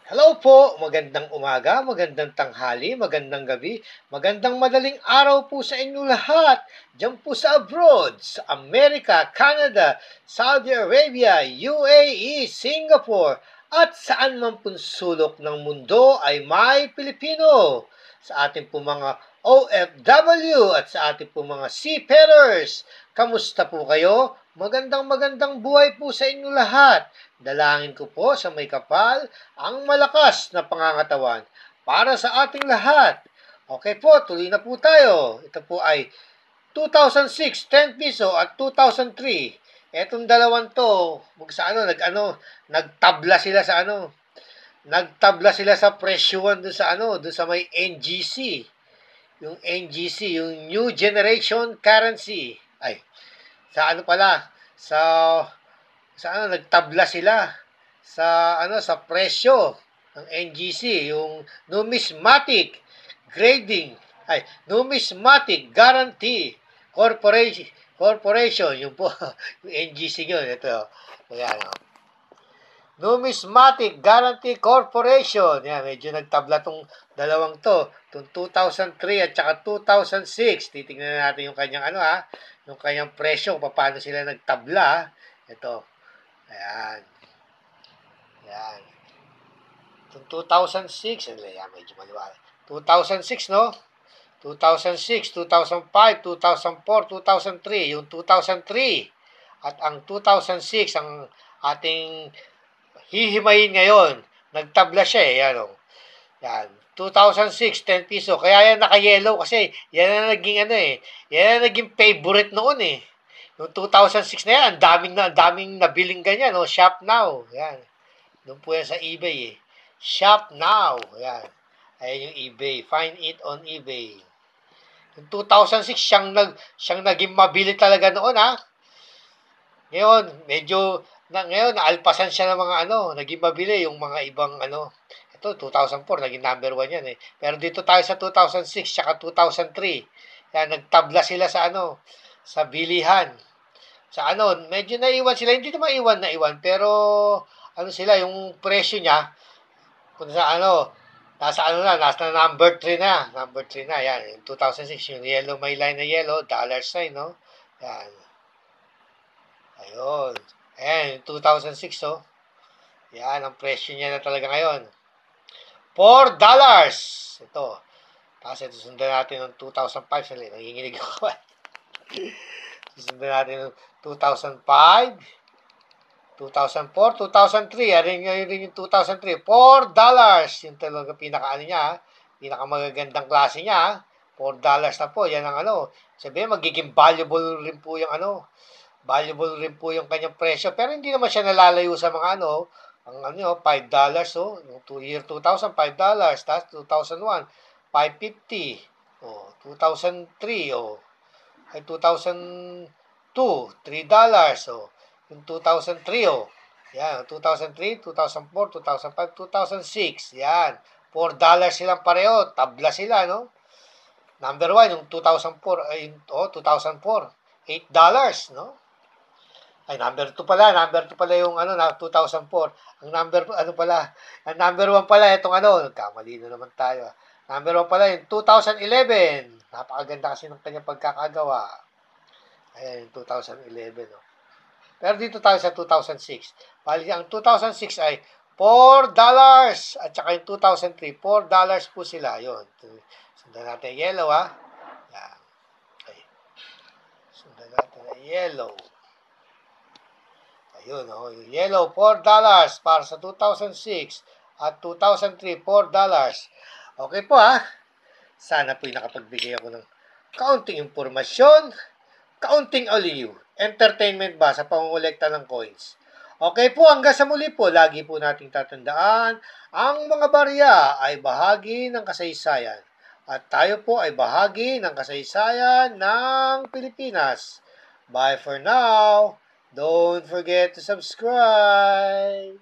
Hello po, magandang umaga, magandang tanghali, magandang gabi, magandang madaling araw po sa inyo lahat. Diyan po sa abroad, sa Amerika, Canada, Saudi Arabia, UAE, Singapore, at saan man pong sulok ng mundo ay may Pilipino. Sa ating po mga OFW at sa ating po mga seafarers. Kamusta po kayo? Magandang buhay po sa inyo lahat. Dalangin ko po sa may kapal ang malakas na pangangatawan para sa ating lahat. Okay po, tuloy na po tayo. Ito po ay 2006, 10 piso at 2003. Etong dalawang to, nagtabla sila sa nagtabla sila sa presyuhan doon sa doon sa may NGC. Yung NGC, yung New Generation Currency. Ay, sa pala, nagtabla sila sa presyo ng NGC, yung Numismatic Guarantee Corporation, yung po, yung NGC yun, ito. Ayan, Numismatic Guarantee Corporation. Yan, medyo nagtabla tong dalawang to. Itong 2003 at saka 2006. Titingnan natin yung kanyang yung kanyang presyo, paano sila nagtabla. Ito. Ayan. Ayan. Itong 2006, medyo maliwanag. 2006, no? 2006, 2005, 2004, 2003. Yung 2003 at ang 2006, ang ating hihimayin ngayon. Nagtabla siya yan. Yan. 2006, 10 piso. Kaya yan naka-yellow kasi yan ang naging yan ang naging favorite noon eh. Yung 2006 na yan, ang daming nabiling ganyan, Shop now. Yan. Doon po yan sa eBay eh. Shop now. Yan. Ayan yung eBay. Find it on eBay. Yung 2006, siyang naging mabili talaga noon Ngayon, ngayon, naalpasan siya ng mga naging mabili yung mga ibang Ito, 2004, naging number 1 yan eh. Pero dito tayo sa 2006, tsaka 2003. Kaya nagtabla sila sa sa bilihan. Sa medyo naiwan sila, hindi naman iwan, pero sila, yung presyo niya, kung sa nasa number 3 na. Number 3 na, yan. Yung 2006, yung yellow, may line na yellow, dollar sign, Yan. Ayun. Ayan, 2006, Yan, ang presyo niya na talaga ngayon. $4. Ito. Tapos ito, sundan natin ng 2005. Nanginginig ako. Sundan natin ng 2005, 2004, 2003. Rin yung 2003. $4. Yung talaga pinakamagagandang klase niya, $4 na po. Yan ang sabihin, magiging valuable rin po yung kanyang presyo. Pero hindi naman siya nalalayo sa mga ang $5, yung year 2000, $5, tapos 2001, $5.50, 2003, ay 2002, $3, yung 2003, yan, 2003, 2004, 2005, 2006, yan, $4 silang pareho, tabla sila, Number 1, yung 2004, ay, 2004, $8, Ay, number 2 pala yung 2004. Ang number 1 pala itong nagkamali na naman tayo. Number 1 pala yung 2011. Napakaganda kasi ng kanyang pagkakagawa. Ayan, yung 2011, Pero dito tayo sa 2006. Bali, ang 2006 ay $4 at saka yung 2003, $4 po sila. Yun. Sundan natin yung yellow, Yan. Okay. Sundan natin yung yellow. Ayun, yung yellow, $4 para sa 2006 at 2003, $4. Okay po, Sana po'y nakapagbigay ako ng kaunting impormasyon, kaunting aliw, entertainment ba sa pangungulekta ng coins. Okay po, hanggang sa muli po, lagi po nating tatandaan, ang mga barya ay bahagi ng kasaysayan. At tayo po ay bahagi ng kasaysayan ng Pilipinas. Bye for now. Don't forget to subscribe.